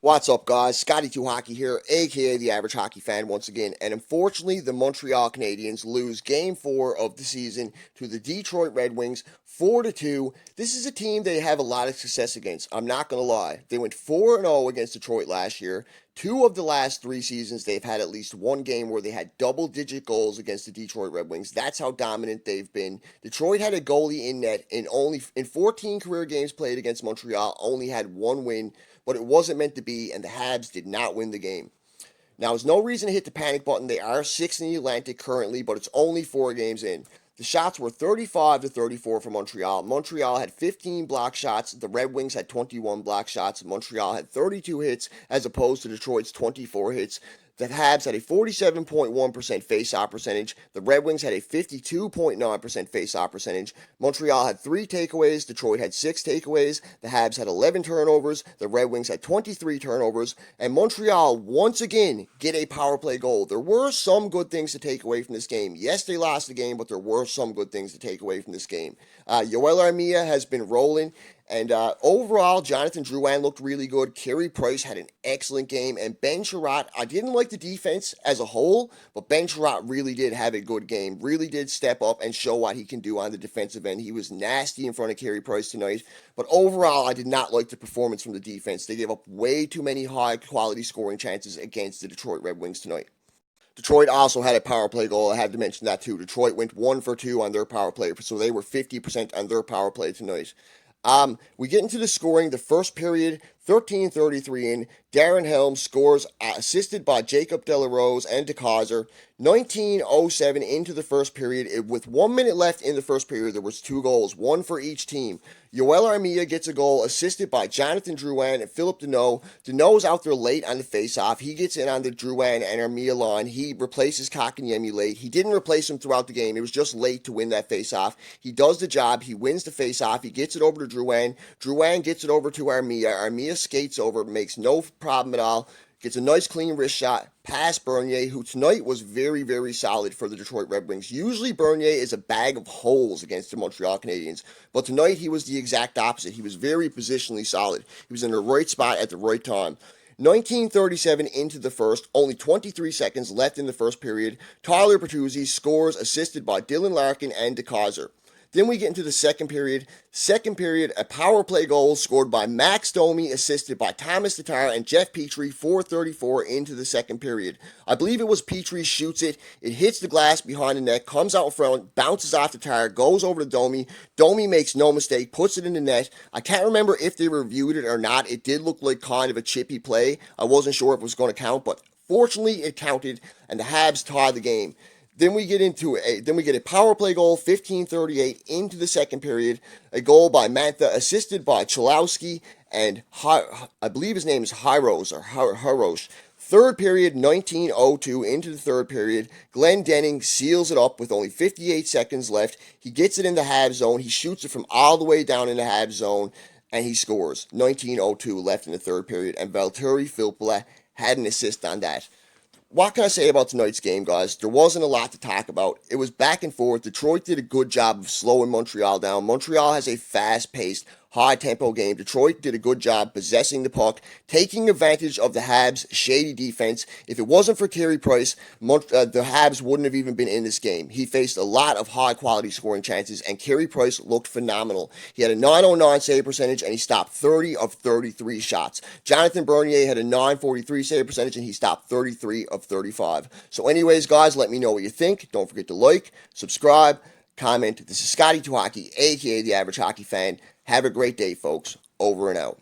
What's up, guys? Scotty2Hockey here, aka the Average Hockey Fan, once again. And unfortunately, the Montreal Canadiens lose Game 4 of the season to the Detroit Red Wings 4-2. This is a team they have a lot of success against. I'm not going to lie. They went 4-0 against Detroit last year. 2 of the last 3 seasons, they've had at least one game where they had double-digit goals against the Detroit Red Wings. That's how dominant they've been. Detroit had a goalie in net in 14 career games played against Montreal, only had one win, but it wasn't meant to be, and the Habs did not win the game. Now, there's no reason to hit the panic button. They are 6th in the Atlantic currently, but it's only 4 games in. The shots were 35-34 for Montreal. Montreal had 15 block shots. The Red Wings had 21 block shots. Montreal had 32 hits as opposed to Detroit's 24 hits. The Habs had a 47.1% face-off percentage. The Red Wings had a 52.9% face-off percentage. Montreal had 3 takeaways. Detroit had 6 takeaways. The Habs had 11 turnovers. The Red Wings had 23 turnovers. And Montreal, once again, get a power play goal. There were some good things to take away from this game. Yes, they lost the game, but there were some good things to take away from this game. Yoel Armia has been rolling. And overall, Jonathan Drouin looked really good. Carey Price had an excellent game. And Ben Chiarot, I didn't like the defense as a whole, but Ben Chiarot really did have a good game. Really did step up and show what he can do on the defensive end. He was nasty in front of Carey Price tonight. But overall, I did not like the performance from the defense. They gave up way too many high-quality scoring chances against the Detroit Red Wings tonight. Detroit also had a power play goal. I had to mention that too. Detroit went 1 for 2 on their power play, so they were 50% on their power play tonight. We get into the scoring. The first period, 13:33 in. Darren Helm scores, assisted by Jacob Delarose and DeCauser. 19:07 into the first period. With 1 minute left in the first period, there was 2 goals, one for each team. Yoel Armia gets a goal, assisted by Jonathan Drouin and Philip Deneau. Deneau's out there late on the faceoff. He gets in on the Drouin and Armia line. He replaces Kotkaniemi late. He didn't replace him throughout the game. It was just late to win that faceoff. He does the job. He wins the faceoff. He gets it over to Drouin. Drouin gets it over to Armia. Armia skates over, makes no problem at all. Gets a nice clean wrist shot past Bernier, who tonight was very, very solid for the Detroit Red Wings. Usually Bernier is a bag of holes against the Montreal Canadiens, but tonight he was the exact opposite. He was very positionally solid. He was in the right spot at the right time. 19:37 into the first, only 23 seconds left in the first period. Tyler Bertuzzi scores, assisted by Dylan Larkin and DeCauser. Then we get into the second period. Second period, a power play goal scored by Max Domi, assisted by Thomas Tatar and Jeff Petrie, 4:34 into the second period. I believe it was Petrie shoots it. It hits the glass behind the net, comes out in front, bounces off Tatar, goes over to Domi. Domi makes no mistake, puts it in the net. I can't remember if they reviewed it or not. It did look like kind of a chippy play. I wasn't sure if it was going to count, but fortunately it counted, and the Habs tie the game. Then we get a power play goal, 15:38 into the second period. A goal by Mantha, assisted by Cholowski and I believe his name is Hirosh. Third period, 19:02 into the third period. Glenn Denning seals it up with only 58 seconds left. He gets it in the Habs zone. He shoots it from all the way down in the Habs zone, and he scores. 19:02 left in the third period, and Valtteri Filppula had an assist on that. What can I say about tonight's game, guys? There wasn't a lot to talk about. It was back and forth. Detroit did a good job of slowing Montreal down. Montreal has a fast-paced, high-tempo game. Detroit did a good job possessing the puck, taking advantage of the Habs' shady defense. If it wasn't for Carey Price, the Habs wouldn't have even been in this game. He faced a lot of high-quality scoring chances, and Carey Price looked phenomenal. He had a .909 save percentage, and he stopped 30 of 33 shots. Jonathan Bernier had a .943 save percentage, and he stopped 33 of 35. So anyways, guys, let me know what you think. Don't forget to like, subscribe, comment. This is Scotty2Hockey, a.k.a. the Average Hockey Fan. Have a great day, folks. Over and out.